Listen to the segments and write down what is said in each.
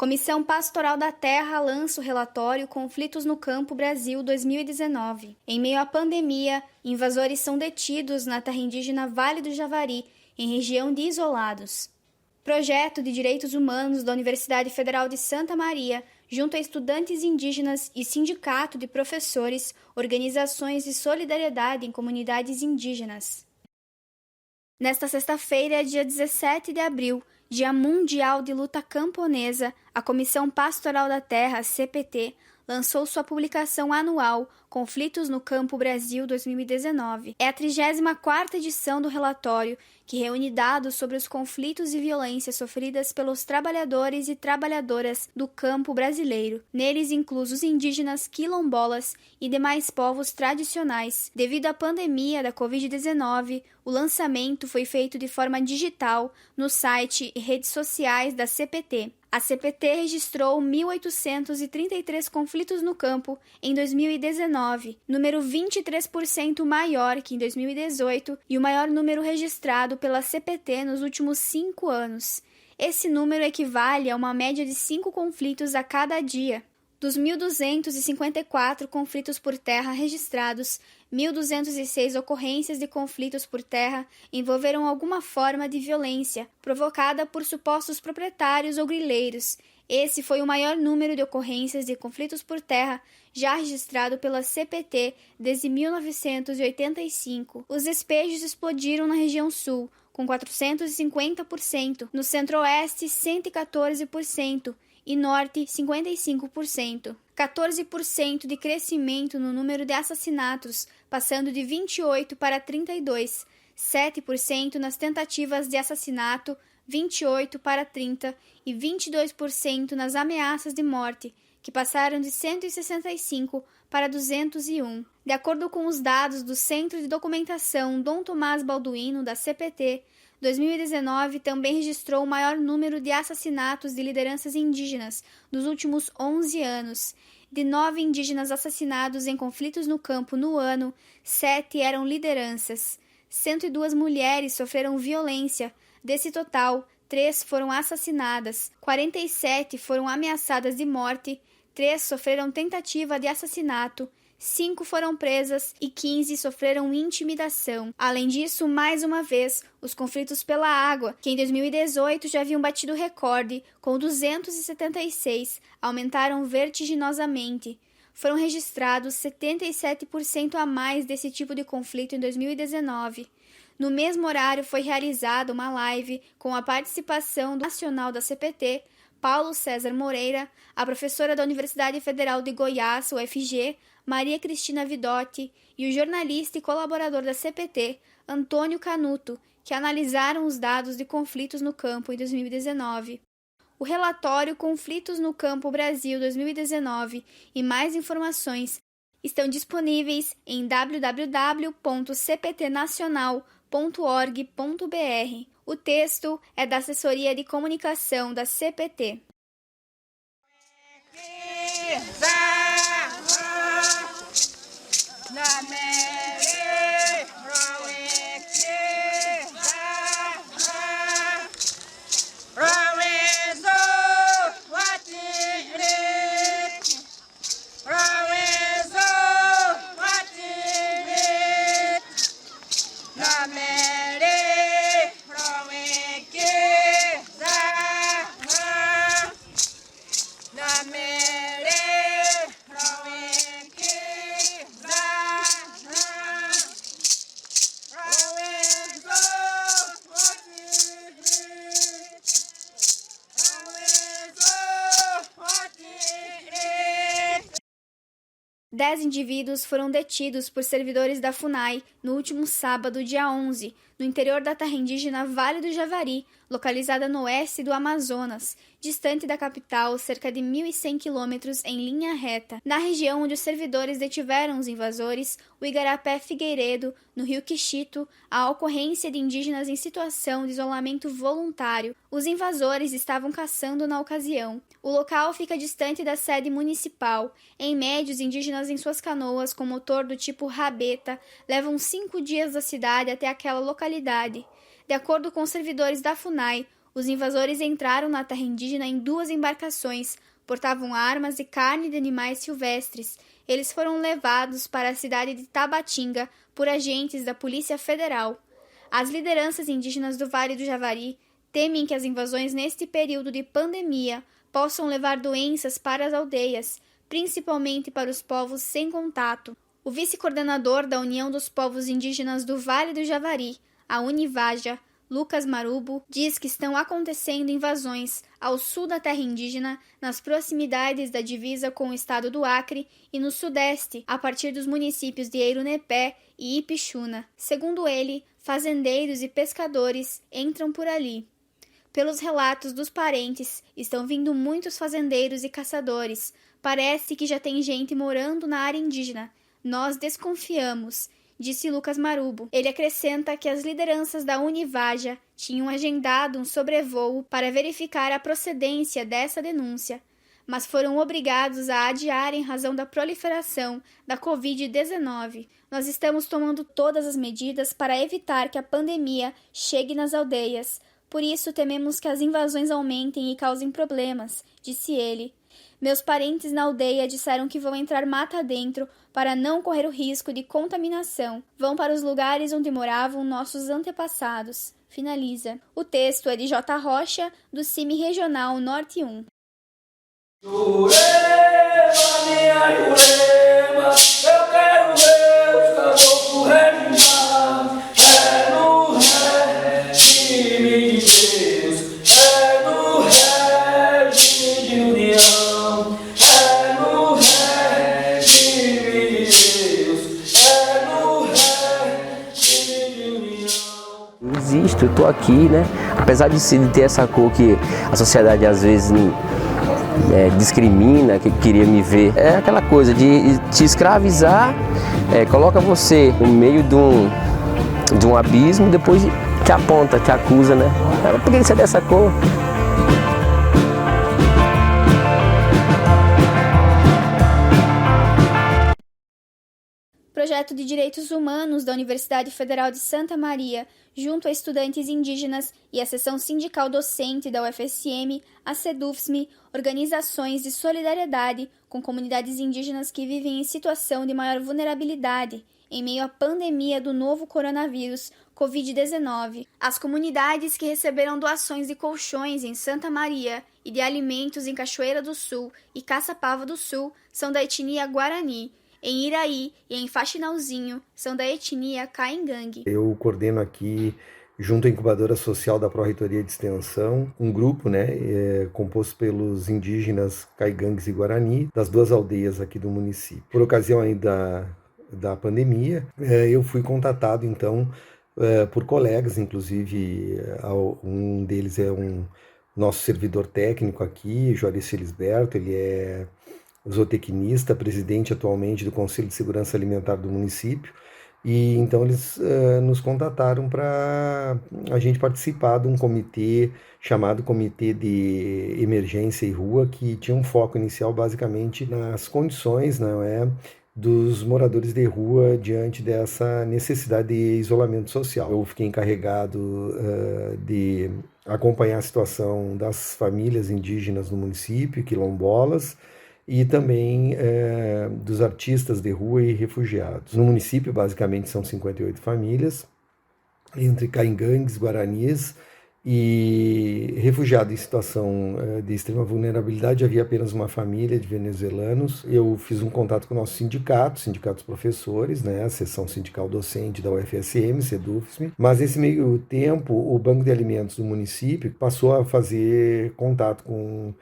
Comissão Pastoral da Terra lança o relatório Conflitos no Campo Brasil 2019. Em meio à pandemia, invasores são detidos na terra indígena Vale do Javari, em região de Isolados. Projeto de Direitos Humanos da Universidade Federal de Santa Maria, junto a estudantes indígenas e sindicato de professores, organizações de solidariedade em comunidades indígenas. Nesta sexta-feira, dia 17 de abril, Dia Mundial de Luta Camponesa, a Comissão Pastoral da Terra, CPT, lançou sua publicação anual Conflitos no Campo Brasil 2019. É a 34ª edição do relatório, que reúne dados sobre os conflitos e violências sofridas pelos trabalhadores e trabalhadoras do campo brasileiro, neles inclusos indígenas, quilombolas e demais povos tradicionais. Devido à pandemia da Covid-19, o lançamento foi feito de forma digital no site e redes sociais da CPT. A CPT registrou 1.833 conflitos no campo em 2019, número 23% maior que em 2018 e o maior número registrado pela CPT nos últimos 5 anos. Esse número equivale a uma média de 5 conflitos a cada dia. Dos 1.254 conflitos por terra registrados, 1.206 ocorrências de conflitos por terra envolveram alguma forma de violência provocada por supostos proprietários ou grileiros. Esse foi o maior número de ocorrências de conflitos por terra já registrado pela CPT desde 1985. Os despejos explodiram na região sul, com 450%, no centro-oeste 114%, e norte 55%. 14% de crescimento no número de assassinatos, passando de 28 para 32. 7% nas tentativas de assassinato, 28 para 30, e 22% nas ameaças de morte, que passaram de 165 para 201. De acordo com os dados do Centro de Documentação Dom Tomás Balduino, da CPT, 2019 também registrou o maior número de assassinatos de lideranças indígenas nos últimos 11 anos. De 9 indígenas assassinados em conflitos no campo no ano, 7 eram lideranças. 102 mulheres sofreram violência. Desse total, 3 foram assassinadas, 47 foram ameaçadas de morte, 3 sofreram tentativa de assassinato, 5 foram presas e 15 sofreram intimidação. Além disso, mais uma vez, os conflitos pela água, que em 2018 já haviam batido recorde, com 276, aumentaram vertiginosamente. Foram registrados 77% a mais desse tipo de conflito em 2019. No mesmo horário foi realizada uma live com a participação do nacional da CPT, Paulo César Moreira, a professora da Universidade Federal de Goiás, UFG, Maria Cristina Vidotti, e o jornalista e colaborador da CPT, Antônio Canuto, que analisaram os dados de conflitos no campo em 2019. O relatório Conflitos no Campo Brasil 2019 e mais informações estão disponíveis em www.cptnacional.org.br. O texto é da Assessoria de Comunicação da CPT. Dez indivíduos foram detidos por servidores da FUNAI no último sábado, dia 11, no interior da terra indígena Vale do Javari, localizada no oeste do Amazonas, distante da capital cerca de 1.100 quilômetros em linha reta. Na região onde os servidores detiveram os invasores, o Igarapé Figueiredo, no rio Quixito, a ocorrência de indígenas em situação de isolamento voluntário. Os invasores estavam caçando na ocasião. O local fica distante da sede municipal. Em média, os indígenas em suas canoas com motor do tipo rabeta levam 5 dias da cidade até aquela localidade. De acordo com os servidores da FUNAI, Os invasores entraram na terra indígena em 2 embarcações, portavam armas e carne de animais silvestres. Eles foram levados para a cidade de Tabatinga por agentes da Polícia Federal. As lideranças indígenas do Vale do Javari temem que as invasões neste período de pandemia possam levar doenças para as aldeias, principalmente para os povos sem contato. O vice-coordenador da União dos Povos Indígenas do Vale do Javari, a Univaja, Lucas Marubo, diz que estão acontecendo invasões ao sul da terra indígena, nas proximidades da divisa com o estado do Acre e no sudeste, a partir dos municípios de Eirunepé e Ipixuna. Segundo ele, fazendeiros e pescadores entram por ali. Pelos relatos dos parentes, estão vindo muitos fazendeiros e caçadores. Parece que já tem gente morando na área indígena. Nós desconfiamos, disse Lucas Marubo. Ele acrescenta que as lideranças da Univaja tinham agendado um sobrevoo para verificar a procedência dessa denúncia, mas foram obrigados a adiar em razão da proliferação da Covid-19. Nós estamos tomando todas as medidas para evitar que a pandemia chegue nas aldeias. Por isso tememos que as invasões aumentem e causem problemas, disse ele. Meus parentes na aldeia disseram que vão entrar mata adentro para não correr o risco de contaminação. Vão para os lugares onde moravam nossos antepassados. Finaliza. O texto é de J. Rocha, do CIMI Regional Norte 1. Jurema, minha Jurema, eu quero ver os caboclos reginar. É no regime de Deus, é no regime de união, é no regime de Deus, é no regime de união. Existo, eu tô aqui, né? Apesar de ter essa cor que a sociedade às vezes discrimina, que queria me ver. É aquela coisa de te escravizar, coloca você no meio de um abismo, depois te aponta, te acusa, né? Por que você é dessa cor? Projeto de Direitos Humanos da Universidade Federal de Santa Maria, junto a estudantes indígenas e a seção sindical docente da UFSM, a SEDUFSM, organizações de solidariedade com comunidades indígenas que vivem em situação de maior vulnerabilidade em meio à pandemia do novo coronavírus, Covid-19. As comunidades que receberam doações de colchões em Santa Maria e de alimentos em Cachoeira do Sul e Caçapava do Sul são da etnia Guarani. Em Iraí e em Faxinalzinho são da etnia Caingangue. Eu coordeno aqui, junto à incubadora social da Pró-Reitoria de Extensão, um grupo composto pelos indígenas Caigangues e Guarani, das 2 aldeias aqui do município. Por ocasião ainda da pandemia, eu fui contatado então por colegas, inclusive um deles é um nosso servidor técnico aqui, Juarez Felisberto, ele é zootecnista, presidente atualmente do Conselho de Segurança Alimentar do município, e então eles nos contataram para a gente participar de um comitê chamado Comitê de Emergência e Rua, que tinha um foco inicial basicamente nas condições dos moradores de rua diante dessa necessidade de isolamento social. Eu fiquei encarregado de acompanhar a situação das famílias indígenas no município, quilombolas, e também dos artistas de rua e refugiados. No município, basicamente, são 58 famílias, entre caingangues, guaranis e refugiados em situação de extrema vulnerabilidade. Havia apenas uma família de venezuelanos. Eu fiz um contato com o nosso sindicatos professores, a seção sindical docente da UFSM, SEDUFSM, mas nesse meio tempo o Banco de Alimentos do município passou a fazer contato com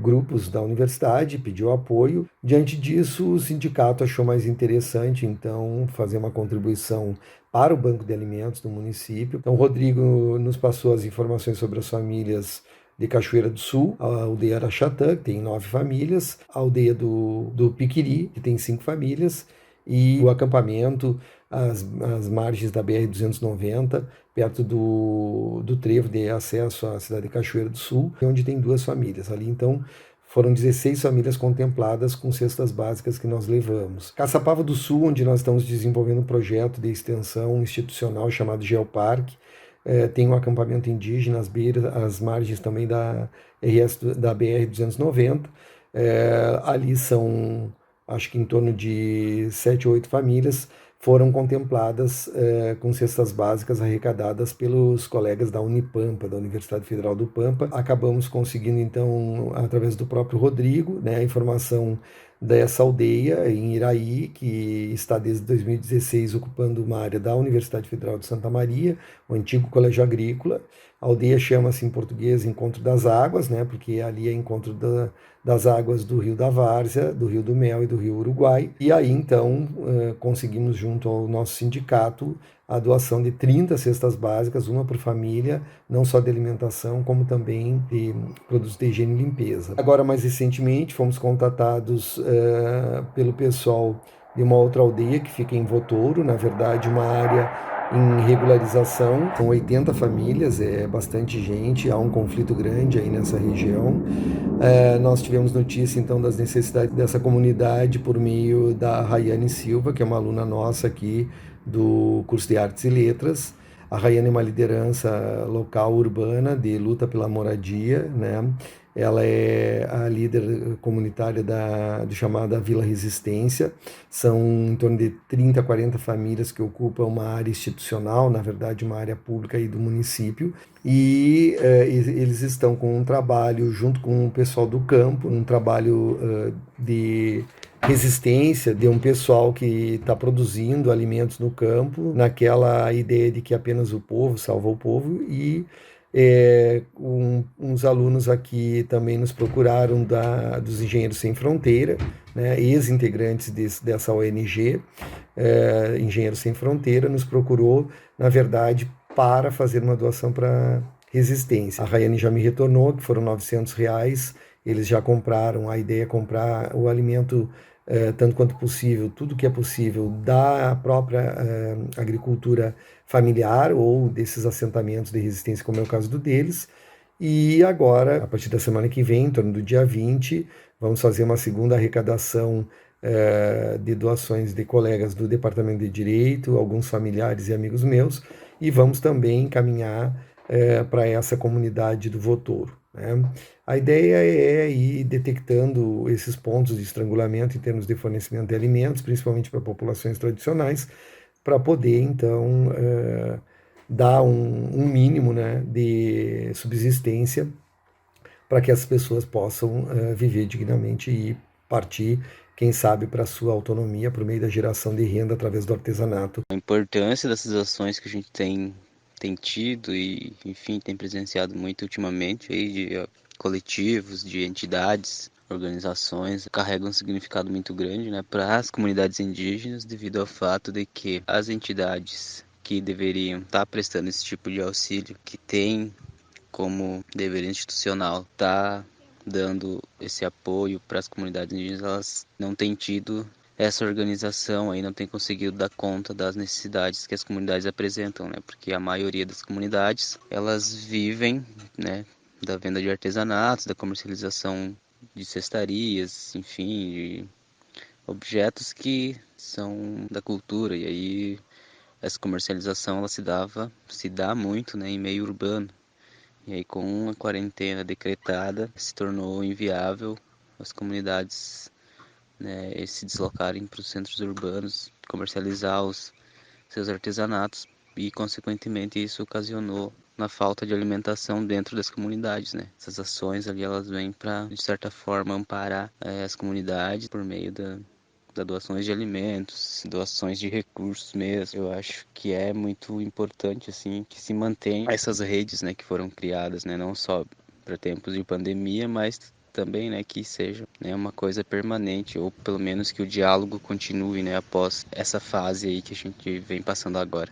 grupos da universidade, pediu apoio. Diante disso, o sindicato achou mais interessante, então, fazer uma contribuição para o Banco de Alimentos do município. Então, o Rodrigo nos passou as informações sobre as famílias de Cachoeira do Sul, a aldeia Araxatã, que tem 9 famílias, a aldeia do Piquiri, que tem 5 famílias, e o acampamento às margens da BR-290, perto do trevo de acesso à cidade de Cachoeira do Sul, onde tem 2 famílias. Ali, então, foram 16 famílias contempladas com cestas básicas que nós levamos. Caçapava do Sul, onde nós estamos desenvolvendo um projeto de extensão institucional chamado Geoparque, tem um acampamento indígena às margens também da BR-290. Ali são, acho que em torno de 7 ou 8 famílias foram contempladas com cestas básicas arrecadadas pelos colegas da Unipampa, da Universidade Federal do Pampa. Acabamos conseguindo, então, através do próprio Rodrigo, né, a informação dessa aldeia em Iraí, que está desde 2016 ocupando uma área da Universidade Federal de Santa Maria, o antigo Colégio Agrícola. A aldeia chama-se em português Encontro das Águas, né, porque ali é encontro das águas do Rio da Várzea, do Rio do Mel e do Rio Uruguai. E aí, então, conseguimos, junto ao nosso sindicato, a doação de 30 cestas básicas, uma por família, não só de alimentação, como também de produtos de higiene e limpeza. Agora, mais recentemente, fomos contatados pelo pessoal de uma outra aldeia que fica em Votouro, na verdade, uma área em regularização, com 80 famílias, é bastante gente, há um conflito grande aí nessa região. Nós tivemos notícia, então, das necessidades dessa comunidade por meio da Rayane Silva, que é uma aluna nossa aqui do curso de Artes e Letras. A Rayane é uma liderança local urbana de luta pela moradia, né? Ela é a líder comunitária do chamada Vila Resistência. São em torno de 30 a 40 famílias que ocupam uma área institucional, na verdade uma área pública aí do município. E eles estão com um trabalho junto com o pessoal do campo, um trabalho de resistência de um pessoal que está produzindo alimentos no campo, naquela ideia de que apenas o povo salva o povo. E uns alunos aqui também nos procuraram dos Engenheiros Sem Fronteira, né, ex-integrantes dessa ONG, Engenheiros Sem Fronteira, nos procurou, na verdade, para fazer uma doação para resistência. A Rayane já me retornou, que foram R$900, eles já compraram, a ideia é comprar o alimento tanto quanto possível, tudo que é possível da própria agricultura familiar ou desses assentamentos de resistência, como é o caso deles. E agora, a partir da semana que vem, em torno do dia 20, vamos fazer uma segunda arrecadação de doações de colegas do Departamento de Direito, alguns familiares e amigos meus, e vamos também encaminhar para essa comunidade do Votouro, né? A ideia é ir detectando esses pontos de estrangulamento em termos de fornecimento de alimentos, principalmente para populações tradicionais, para poder, então, dar um mínimo, né, de subsistência para que as pessoas possam viver dignamente e partir, quem sabe, para a sua autonomia por meio da geração de renda através do artesanato. A importância dessas ações que a gente tem tido e, enfim, tem presenciado muito ultimamente aí de coletivos, de entidades, organizações, carregam um significado muito grande, né, para as comunidades indígenas, devido ao fato de que as entidades que deveriam estar prestando esse tipo de auxílio, que tem como dever institucional estar dando esse apoio para as comunidades indígenas, elas não têm tido essa organização aí, não tem conseguido dar conta das necessidades que as comunidades apresentam, né? Porque a maioria das comunidades, elas vivem, né, da venda de artesanatos, da comercialização de cestarias, enfim, de objetos que são da cultura. E aí essa comercialização ela se dá muito, né, em meio urbano. E aí com a quarentena decretada se tornou inviável as comunidades, né, se deslocarem para os centros urbanos, comercializar os seus artesanatos, e consequentemente isso ocasionou na falta de alimentação dentro das comunidades, né? Essas ações ali elas vêm para, de certa forma, amparar as comunidades por meio da doações de alimentos, doações de recursos mesmo. Eu acho que é muito importante assim que se mantenham essas redes, né, que foram criadas, né, não só para tempos de pandemia, mas também, né, que seja, né, uma coisa permanente, ou pelo menos que o diálogo continue, né, após essa fase aí que a gente vem passando agora.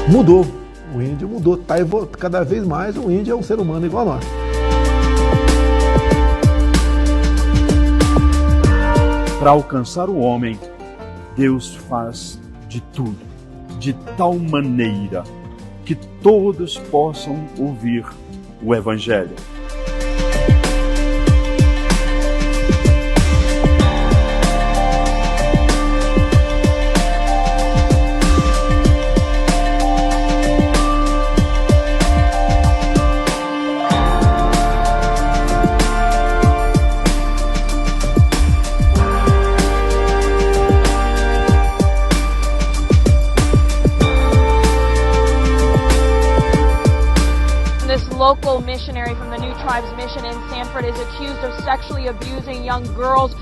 Mudou, o índio mudou, cada vez mais o índio é um ser humano igual a nós. Para alcançar o homem, Deus faz de tudo. de tal maneira que todos possam ouvir o Evangelho. Local missionary from the New Tribes Mission in Sanford is accused of sexually abusing young girls.